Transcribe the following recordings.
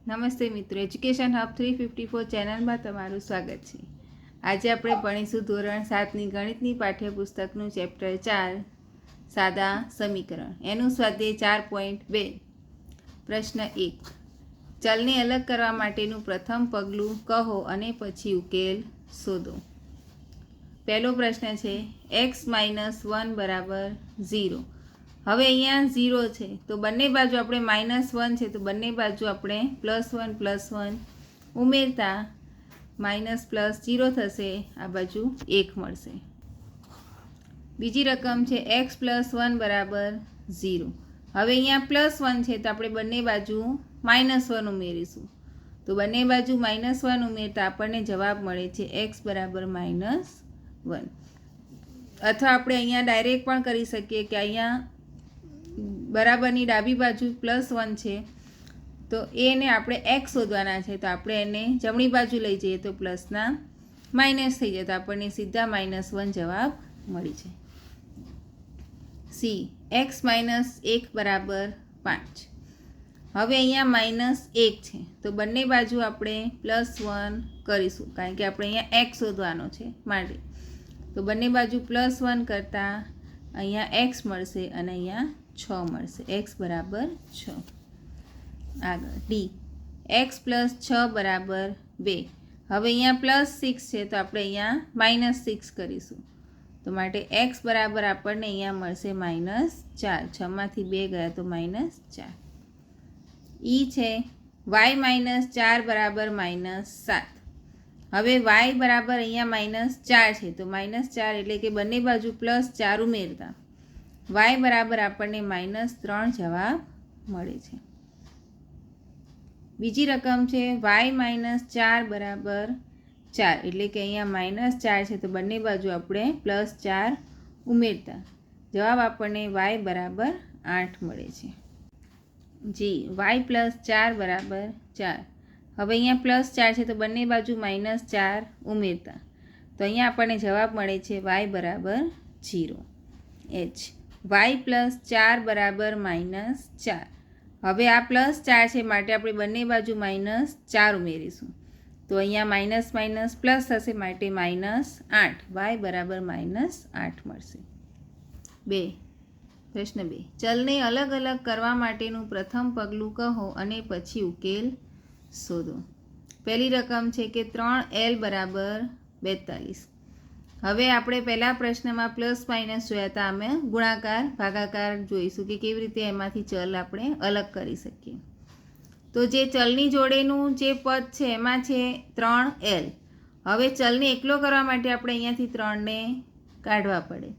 નમસ્તે મિત્રો, education hub 354 ચેનલમાં તમારું સ્વાગત છે. આજે આપણે ભણીશું ધોરણ 7ની ગણિતની પાઠ્યપુસ્તકનું ચેપ્ટર 4 સાદા સમીકરણ, એનું સ્વાધ્યાય 4.2. પ્રશ્ન 1. ચલને અલગ કરવા માટેનું પ્રથમ પગલું કહો અને પછી ઉકેલ શોધો. પહેલો પ્રશ્ન છે x - 1 = 0. હવે અહીંયા 0 છે તો બંને બાજુ આપણે -1 છે તો બંને બાજુ આપણે +1 ઉમેરતા -0 થશે, આ બાજુ 1 મળશે. બીજી રકમ છે x + 1 = 0. હવે અહીંયા +1 છે તો આપણે બંને બાજુ -1 ઉમેરીશું તો બંને બાજુ -1 ઉમેરતા આપણને જવાબ મળે છે x = -1. અથવા આપણે અહીંયા ડાયરેક્ટ પણ કરી શકીએ કે અહીંયા બરાબરની ડાબી બાજુ +1 છે તો એને આપણે x શોધવાના છે તો આપણે એને જમણી બાજુ લઈ જઈએ તો પ્લસના માઇનસ થઈ જાય તો આપણને સીધા -1 જવાબ મળી જાય. C x - 1 = 5. હવે અહીંયા -1 છે તો બંને બાજુ આપણે +1 કરીશું કારણ કે આપણે અહીંયા x શોધવાનો છે માટે. તો બંને બાજુ +1 કરતાં અહીંયા x મળશે અને અહીંયા 6 મળશે. x = 6. આગળ ડી x + 6 = 2. હવે અહીંયા +6 છે તો આપણે અહીંયા -6 કરીશું તો માટે x બરાબર આપણને અહીંયા મળશે -4. 6માંથી 2 ગયા તો -4. ઈ છે y - 4 = -7. હવે y બરાબર અહીંયા -4 છે તો -4 એટલે કે બંને બાજુ +4 ઉમેરતા y બરાબર આપણને -3 જવાબ મળે છે. બીજી રકમ છે y - 4 = 4 એટલે કે અહીંયા -4 છે તો બંને બાજુ આપણે +4 ઉમેરતા જવાબ આપણને y બરાબર 8 મળે છે. જી y + 4 = 4. હવે અહીંયા +4 છે તો બંને બાજુ -4 ઉમેરતા તો અહીંયા આપણને જવાબ મળે છે y બરાબર 0. H y + 4 = -4. હવે આ +4 છે માટે આપણે બંને બાજુ -4 ઉમેરીશું તો અહીંયા માઇનસ પ્લસ થશે માટે -8. y બરાબર -8 મળશે. પ્રશ્ન 2. ચલને અલગ અલગ કરવા માટેનું પ્રથમ પગલું કહો અને પછી ઉકેલ શોધો. પહેલી રકમ છે કે 3l = 42. હવે આપણે પહેલા પ્રશ્નમાં પ્લસ માઇનસ જોયા હતા, અમે ગુણાકાર ભાગાકાર જોઈશું કે કેવી રીતે એમાંથી ચલ આપણે અલગ કરી શકીએ. તો જે ચલની જોડેનું જે પદ છે એમાં છે 3l. હવે ચલને એકલો કરવા માટે આપણે અહીંયાથી 3ને કાઢવા પડે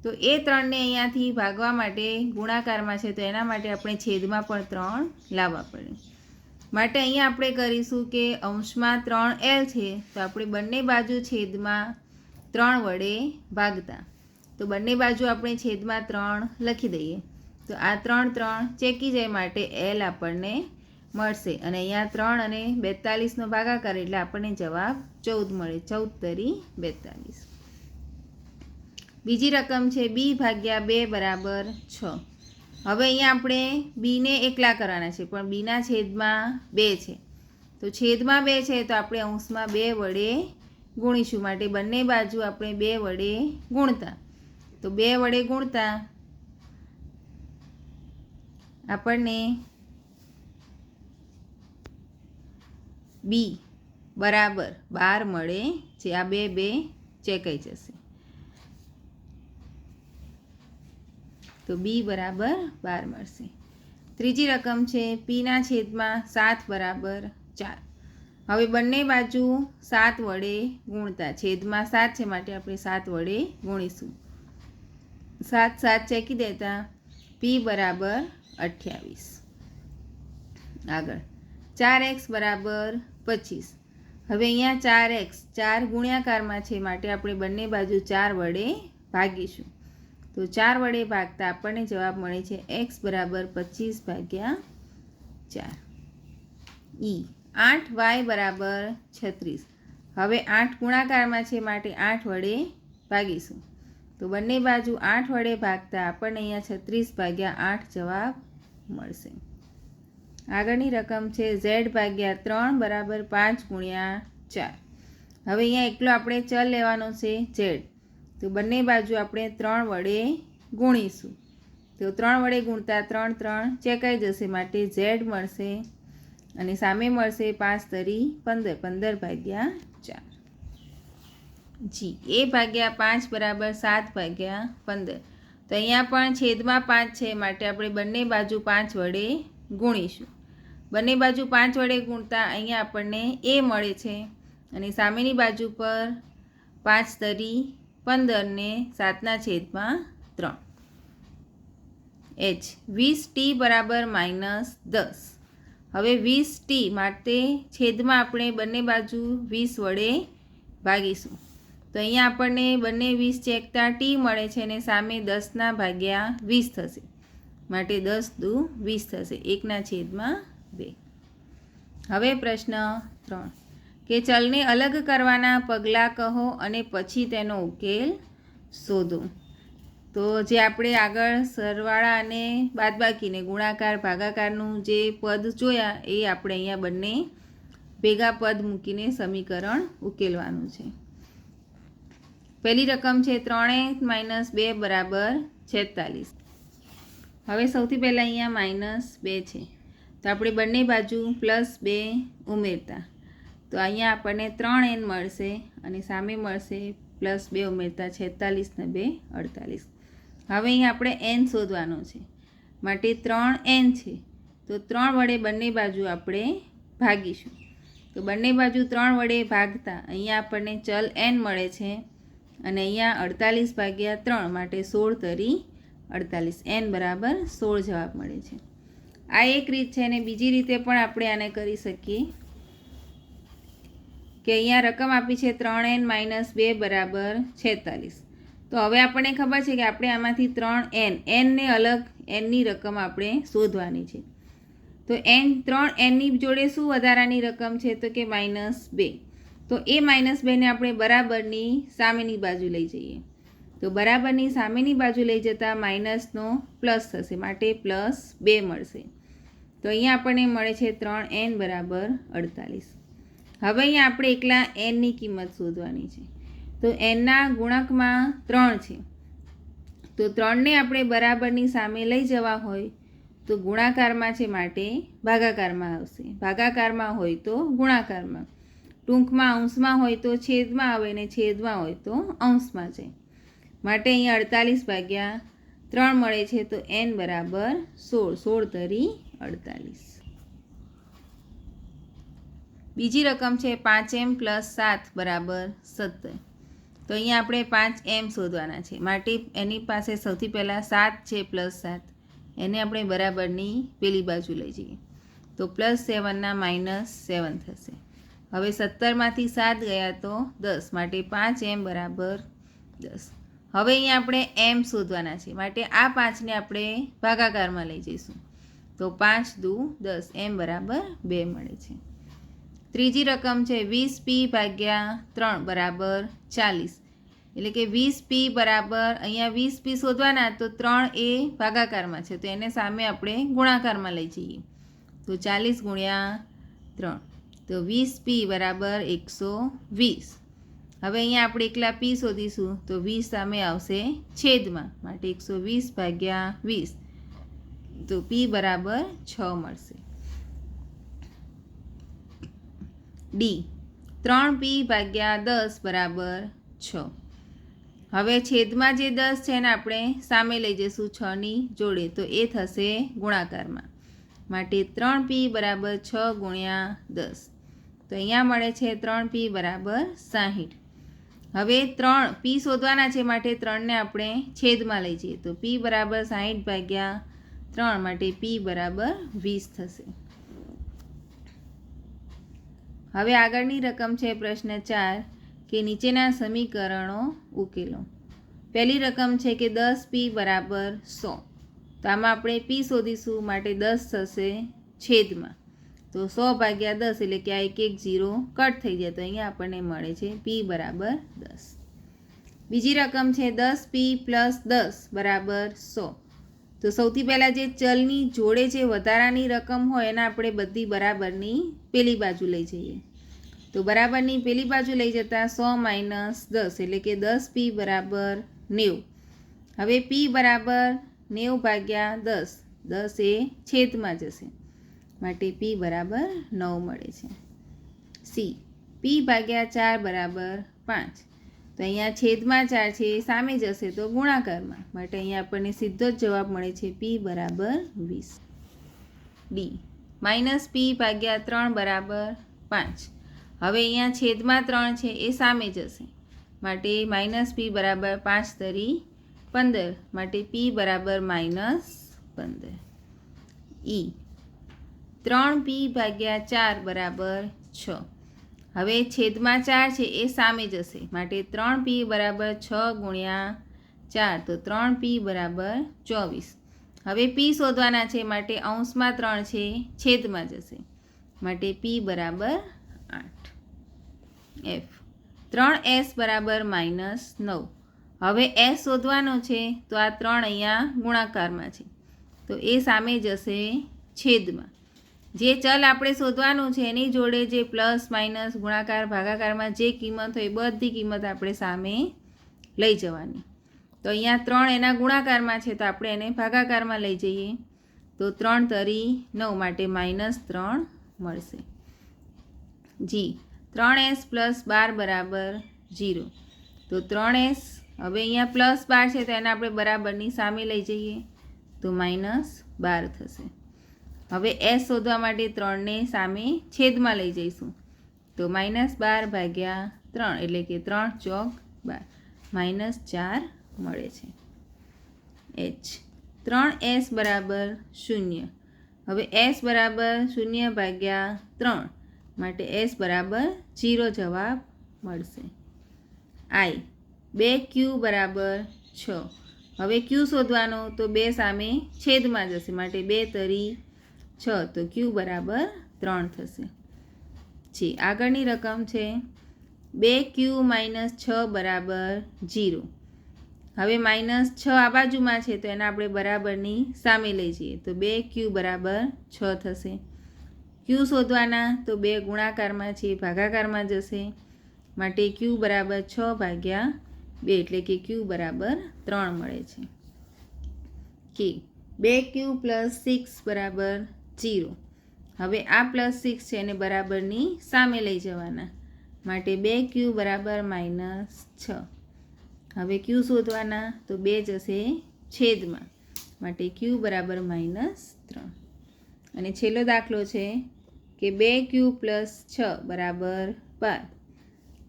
તો એ 3ને અહીંયાથી ભાગવા માટે ગુણાકારમાં છે તો એના માટે આપણે છેદમાં પણ 3 લાવવા પડે. માટે અહીંયા આપણે કરીશું કે અંશમાં 3l છે તો આપણે બંને બાજુ છેદમાં 3 વડે ભાગતા તો બંને બાજુ આપણે છેદમાં 3 લખી દઈએ તો આ 3 ચેકી જાય માટે l આપણને મળશે અને અહીંયા 3 અને 42નો ભાગાકાર એટલે આપણને જવાબ 14 મળે. 14 * 42. બીજી રકમ છે b / 2 = 6. હવે અહીંયા આપણે બીને એકલા કરવાના છે પણ બીના છેદમાં 2 છે તો છેદમાં 2 છે તો આપણે અંશમાં 2 વડે ગુણીશું માટે બંને બાજુ આપણે 2 વડે ગુણતા તો 2 વડે ગુણતા આપણને b બરાબર 12 મળે છે. આ 2 ચેકાઈ જશે તો b બરાબર 12 મળશે. ત્રીજી રકમ છે pના છેદમાં 7 = 4. હવે બંને બાજુ 7 વડે ગુણતા છેદમાં 7 છે માટે આપણે 7 વડે ગુણીશું 7 ચેકી દેતા p બરાબર 28. આગળ 4x = 25. હવે અહીંયા 4x 4 ગુણ્યાકારમાં છે માટે આપણે બંને બાજુ 4 વડે ભાગીશું તો 4 વડે ભાગતા આપણને જવાબ મળે છે x બરાબર 25/4. ઈ 8y = 36. હવે 8 ગુણાકારમાં છે માટે 8 વડે ભાગીશું તો બંને બાજુ 8 વડે ભાગતા આપણને અહીંયા 36/8 જવાબ મળશે. આગળની રકમ છે z ભાગ્યા 3 બરાબર 5 ગુણ્યા 4. હવે અહીંયા એકલો આપણે ચલ લેવાનો છે z, તો બંને બાજુ આપણે 3 વડે ગુણીશું. તો 3 વડે ગુણતા 3 3 ચેકાઈ જશે, માટે z મળશે અને સામે મળશે 5 તરી 15, 15 ભાગ્યા 4. જી a ભાગ્યા 5 બરાબર 7 ભાગ્યા 15. તો અહીંયા પણ છેદમાં 5 છે, માટે આપણે બંને બાજુ 5 વડે ગુણીશું. બંને બાજુ 5 વડે ગુણતા અહીંયા આપણને a મળે છે અને સામેની બાજુ પર 5 તરી 15 ને 7ના છેદમાં 3. h 20t બરાબર -10. હવે 20t માટે છેદમાં આપણે બંને બાજુ 20 વડે ભાગીશું. તો અહીંયા આપણને બંને 20 ચેકતા t મળે છે અને સામે 10ના ભાગ્યા 20 થશે, માટે 10 દુ 20 થશે, 1ના છેદમાં 2. હવે પ્રશ્ન 3 કે ચલને અલગ કરવાના પગલાં કહો અને પછી તેનો ઉકેલ શોધો. તો જે આપણે આગળ સરવાળા અને બાદબાકીને ગુણાકાર ભાગાકારનું જે પદ જોયા એ આપણે અહીંયા બંને ભેગા પદ મૂકીને સમીકરણ ઉકેલવાનું છે. પહેલી રકમ છે 3a - 2 બરાબર 46. હવે સૌથી પહેલાં અહીંયા -2 છે, તો આપણે બંને બાજુ +2 ઉમેરતા તો અહીંયા આપણને 3n મળશે અને સામે મળશે +2 ઉમેરતા 46 ને 2 48. હવે અહીંયા આપણે n શોધવાનો છે, માટે 3n છે, તો 3 વડે બંને બાજુ આપણે ભાગીશું. તો બંને બાજુ 3 વડે ભાગતા અહીંયા આપણને ચલ n મળે છે અને અહીંયા 48 ભાગ્યા 3, માટે 16 તરી 48, n બરાબર 16 જવાબ મળે છે. આ એક રીત છે અને બીજી રીતે પણ આપણે આને કરી શકીએ કે અહીંયા રકમ આપી છે 3n - 2 બરાબર 46. તો હવે આપણને ખબર છે કે આપણે આમાંથી 3n ને અલગ nની રકમ આપણે શોધવાની છે. તો 3nની જોડે શું વધારાની રકમ છે, તો કે -2. તો એ -2ને આપણે બરાબરની સામેની બાજુ લઈ જઈએ. તો બરાબરની સામેની બાજુ લઈ જતાં માઇનસનો પ્લસ થશે, માટે +2 મળશે. તો અહીંયા આપણને મળે છે 3n બરાબર 48. હવે અહીંયા આપણે એકલા nની કિંમત શોધવાની છે. તો nના ગુણકમાં 3 છે, તો 3ને આપણે બરાબરની સામે લઈ જવા હોય તો ગુણાકારમાં છે, માટે ભાગાકારમાં આવશે. ભાગાકારમાં હોય તો ગુણાકારમાં, ટૂંકમાં અંશમાં હોય તો છેદમાં આવે ને છેદમાં હોય તો અંશમાં જાય, માટે અહીંયા 48 ભાગ્યા 3 મળે છે. તો n બરાબર 16, 16 તરી 48. બીજી રકમ છે 5m + 7 બરાબર 17. તો અહીંયા આપણે 5m શોધવાના છે, માટે એની પાસે સૌથી પહેલાં 7 છે +7, એને આપણે બરાબરની પેલી બાજુ લઈ જઈએ. તો +7 ના -7 થશે. હવે 17માંથી 7 ગયા તો 10, માટે 5m બરાબર 10. હવે અહીંયા આપણે m શોધવાના છે, માટે આ 5ને આપણે ભાગાકારમાં લઈ જઈશું. તો 5 દુ 10, m બરાબર 2 મળે છે. ત્રીજી રકમ છે 20p ભાગ્યા 3 બરાબર 40. એટલે કે 20p બરાબર અહીંયા 20p શોધવાના, તો 3 એ ભાગાકારમાં છે, તો એને સામે આપણે ગુણાકારમાં લઈ જઈએ. તો 40 ગુણ્યા 3, તો 20p બરાબર 120. હવે અહીંયા આપણે એકલા p શોધીશું, તો 20 સામે આવશે છેદમાં, માટે 120 ભાગ્યા 20, તો p બરાબર 6 મળશે. ડી 3p ભાગ્યા 10 બરાબર 6. હવે છેદમાં જે 10 છે ને આપણે સામે લઈ જઈશું 6ની જોડે, તો એ થશે ગુણાકારમાં, માટે 3p બરાબર 6 ગુણ્યા 10. તો અહીંયા મળે છે 3p બરાબર 60. હવે 3p શોધવાના છે, માટે 3ને આપણે છેદમાં લઈ જઈએ. તો p બરાબર 60 ભાગ્યા 3, માટે p બરાબર 20 થશે. હવે આગળની રકમ છે પ્રશ્ન 4 કે નીચેના સમીકરણો ઉકેલો. પહેલી રકમ છે કે 10p બરાબર 100. તો આમાં આપણે p શોધીશું, માટે 10 થશે છેદમાં. તો 100 ભાગ્યા 10 એટલે કે આ 1 1 0 કટ થઈ જાય, તો અહીંયા આપણને મળે છે p બરાબર 10. બીજી રકમ છે 10p + 10 બરાબર 100. તો તો સૌથી પહેલાં જે ચલની જોડે જે વધારાની રકમ હોય એના આપણે બધી બરાબરની પેલી બાજુ લઈ જઈએ. તો બરાબરની પેલી બાજુ લઈ જતાં 100 - 10 એટલે કે 10p બરાબર 90. હવે p બરાબર 90 ભાગ્યા 10, 10 એ છેદમાં જશે માટે p બરાબર 9 મળે છે. સી p ભાગ્યા 4 બરાબર 5. તો અહીંયા છેદમાં 4 છે એ સામે જશે તો ગુણાકારમાં માટે અહીંયા આપણને સીધો જ જવાબ મળે છે p બરાબર 20. ડી -p ભાગ્યા 3 બરાબર 5. હવે અહીંયા છેદમાં 3 છે એ સામે જશે માટે -p બરાબર 5 તરી 15 માટે p બરાબર -15. ઈ 3p ભાગ્યા 4 બરાબર 6. હવે છેદમાં 4 છે એ સામે જશે માટે 3p બરાબર 6 ગુણ્યા 4 તો 3p બરાબર 24. હવે p શોધવાના છે માટે અંશમાં 3 છે છેદમાં જશે માટે p બરાબર 8. એફ 3s બરાબર -9. હવે s શોધવાનો છે તો આ 3 અહીંયા ગુણાકારમાં છે તો એ સામે જશે છેદમાં. જે ચલ આપણે શોધવાનું છે એની જોડે જે પ્લસ માઇનસ ગુણાકાર ભાગાકારમાં જે કિંમત હોય બધી કિંમત આપણે સામે લઈ જવાની. તો અહીંયા 3 એના ગુણાકારમાં છે તો આપણે એને ભાગાકારમાં લઈ જઈએ તો 3 તરી 9 માટે -3 મળશે. જી 3s + 12 બરાબર 0. તો 3s હવે અહીંયા +12 છે તો એને આપણે બરાબરની સામે લઈ જઈએ તો -12 થશે. હવે s શોધવા માટે 3ને સામે છેદમાં લઈ જઈશું તો -12 ભાગ્યા 3 એટલે કે 3 ચોક 12 -4 મળે છે. h 3s બરાબર 0. હવે s બરાબર 0 ભાગ્યા 3 માટે s બરાબર 0 જવાબ મળશે. i 2q બરાબર 6. હવે q શોધવાનો તો 2 સામે છેદમાં જશે માટે 2 તરી 6 તો q બરાબર 3 થશે. જી આગળની રકમ છે 2q - 6 બરાબર 0. હવે -6 આ બાજુમાં છે તો એને આપણે બરાબરની સામે લઈ જઈએ તો 2q બરાબર 6 થશે. q શોધવાના તો 2 ગુણાકારમાં છે ભાગાકારમાં જશે માટે q બરાબર 6 ભાગ્યા 2 એટલે કે q બરાબર 3 મળે છે. કે 2q + 6 બરાબર 0. હવે આ +6 છે એને બરાબરની સામે લઈ જવાના માટે 2q બરાબર -6. હવે q શોધવાના તો 2 જશે છેદમાં માટે q બરાબર -3. અને છેલ્લો દાખલો છે કે 2q + 6 બરાબર 12.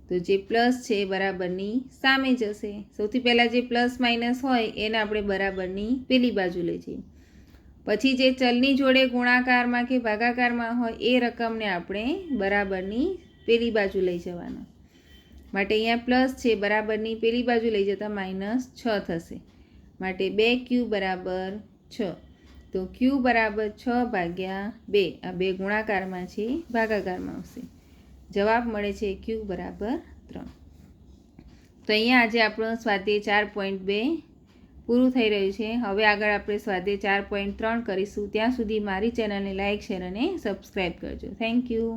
તો જે પ્લસ છે બરાબરની સામે જશે. સૌથી પહેલાં જે પ્લસ માઇનસ હોય એને આપણે બરાબરની પેલી બાજુ લઈ જઈએ. પછી જે ચલની જોડે ગુણાકારમાં કે ભાગાકારમાં હોય એ રકમને આપણે બરાબરની પેલી બાજુ લઈ જવાના માટે અહીંયા પ્લસ છે બરાબરની પેલી બાજુ લઈ જતાં -6 થશે માટે 2q બરાબર 6. તો q બરાબર 6 ભાગ્યા 2 આ 2 ગુણાકારમાં છે ભાગાકારમાં આવશે. જવાબ મળે છે q બરાબર 3. તો અહીંયા આજે આપણો સ્વાધ્યાય 4.2 પૂરું થઈ રહ્યું છે. હવે આગળ આપણે સ્વાધ્યાય 4.3 કરીશું. ત્યાં સુધી મારી ચેનલને લાઇક, શેર અને સબસ્ક્રાઈબ કરજો. Thank you.